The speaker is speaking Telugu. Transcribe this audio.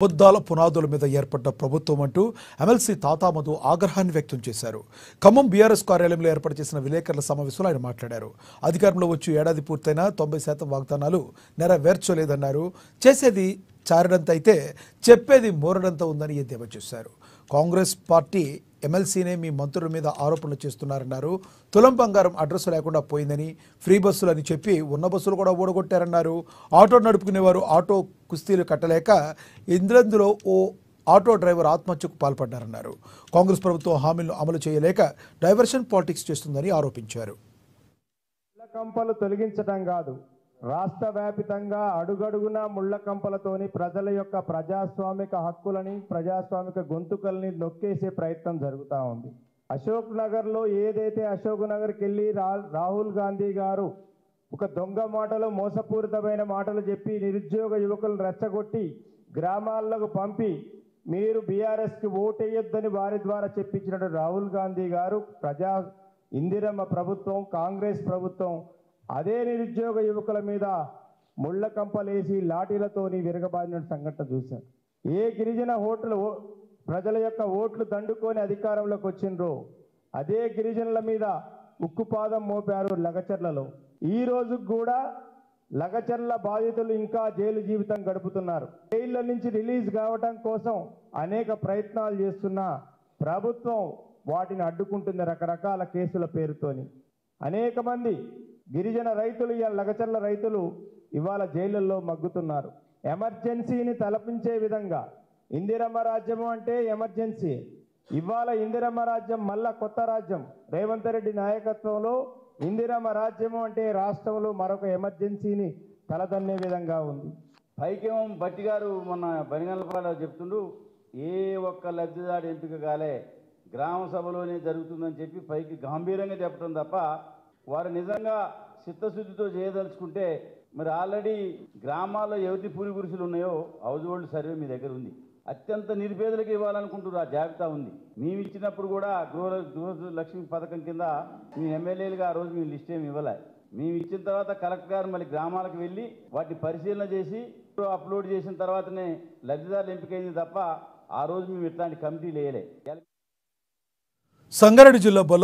అబద్ధాల పునాదుల మీద ఏర్పడ్డ ప్రభుత్వం అంటూ ఎమ్మెల్సీ తాతామధు ఆగ్రహాన్ని వ్యక్తం చేశారు. ఖమ్మం బీఆర్ఎస్ కార్యాలయంలో ఏర్పాటు చేసిన విలేకరుల సమావేశంలో ఆయన మాట్లాడారు. అధికారంలో వచ్చి ఏడాది పూర్తయినా 90% వాగ్దానాలు నెరవేర్చలేదన్నారు. చేసేది చారడంత అయితే చెప్పేది మోరడంత ఉందని ఎద్దేవా చేశారు. కాంగ్రెస్ పార్టీ ఎమ్మెల్సీనే మీ మంత్రుల మీద ఆరోపణలు చేస్తున్నారన్నారు. తులం బంగారం అడ్రస్ లేకుండా పోయిందని, ఫ్రీ బస్సులు అని చెప్పి ఉన్న బస్సులు కూడా ఊడగొట్టారన్నారు. ఆటో నడుపుకునేవారు ఆటో కుస్తీలు కట్టలేక ఇందులో ఓ ఆటో డ్రైవర్ ఆత్మహత్యకు పాల్పడ్డారన్నారు. కాంగ్రెస్ ప్రభుత్వం హామీలను అమలు చేయలేక డైవర్షన్ పాలిటిక్స్ చేస్తుందని ఆరోపించారు. కంపలు తొలగించడం కాదు, రాష్ట్ర వ్యాప్తంగా అడుగడుగున ముళ్ల కంపలతోని ప్రజల యొక్క ప్రజాస్వామిక హక్కులని, ప్రజాస్వామిక గొంతుకల్ని నొక్కేసే ప్రయత్నం జరుగుతూ ఉంది. అశోక్ నగర్లో ఏదైతే అశోక్ నగర్కి వెళ్ళి రాహుల్ గాంధీ గారు ఒక దొంగ మాటలు, మోసపూరితమైన మాటలు చెప్పి నిరుద్యోగ యువకులను రెచ్చగొట్టి గ్రామాలకు పంపి మీరు బీఆర్ఎస్కి ఓటేయొద్దని వారి ద్వారా చెప్పించినట్టు రాహుల్ గాంధీ గారు ఇందిరమ్మ ప్రభుత్వం, కాంగ్రెస్ ప్రభుత్వం అదే నిరుద్యోగ యువకుల మీద ముళ్ళ కంపలేసి లాఠీలతోని విరగబాదిన సంఘటన చూశారు. ఏ గిరిజన ప్రజల యొక్క ఓట్లు దండుకొని అధికారంలోకి వచ్చిండ్రో అదే గిరిజనుల మీద ఉక్కుపాదం మోపారు లగచర్లలో. ఈ రోజు కూడా లగచర్ల బాధితులు ఇంకా జైలు జీవితం గడుపుతున్నారు. జైళ్ళ నుంచి రిలీజ్ కావటం కోసం అనేక ప్రయత్నాలు చేస్తున్న ప్రభుత్వం వాటిని అడ్డుకుంటుంది రకరకాల కేసుల పేరుతోని. అనేక మంది గిరిజన రైతులు, లగచర్ల రైతులు ఇవాళ జైళ్ళల్లో మగ్గుతున్నారు. ఎమర్జెన్సీని తలపించే విధంగా ఇందిరమ్మ రాజ్యము అంటే ఎమర్జెన్సీ. ఇవాళ ఇందిరమ్మ రాజ్యం మళ్ళా కొత్త రాజ్యం. రేవంత్ రెడ్డి నాయకత్వంలో ఇందిరమ్మ రాజ్యము అంటే రాష్ట్రంలో మరొక ఎమర్జెన్సీని తలదన్నే విధంగా ఉంది. పైకేమో బట్టి గారు మొన్న బనిగండ్లపాడులో చెప్తుండు, ఏ ఒక్క లబ్ధిదారు ఎంపిక కాలే, గ్రామ సభలోనే జరుగుతుందని చెప్పి పైకి గంభీరంగా చెప్పడం తప్ప వారు నిజంగా చిత్తశుద్ధితో చేయదలుచుకుంటే మరి ఆల్రెడీ గ్రామాల్లో ఎవరి పూరి గురుసులు ఉన్నాయో హౌస్ హోల్డ్ సర్వే మీ దగ్గర ఉంది. అత్యంత నిరుపేదలకు ఇవ్వాలనుకుంటున్నారు, ఆ జాబితా ఉంది. మేము ఇచ్చినప్పుడు కూడా గృహలక్ష్మి పథకం కింద మీ ఎమ్మెల్యేలుగా ఆ రోజు మేము లిస్ట్ ఏమి ఇవ్వలే. మేము ఇచ్చిన తర్వాత కలెక్టర్ గారు మళ్ళీ గ్రామాలకు వెళ్ళి వాటిని పరిశీలన చేసి అప్లోడ్ చేసిన తర్వాతనే లబ్ధిదారులు ఎంపికైంది తప్ప ఆ రోజు మేము ఇట్లాంటి కమిటీలు వేయలే. సంగారెడ్డి జిల్లా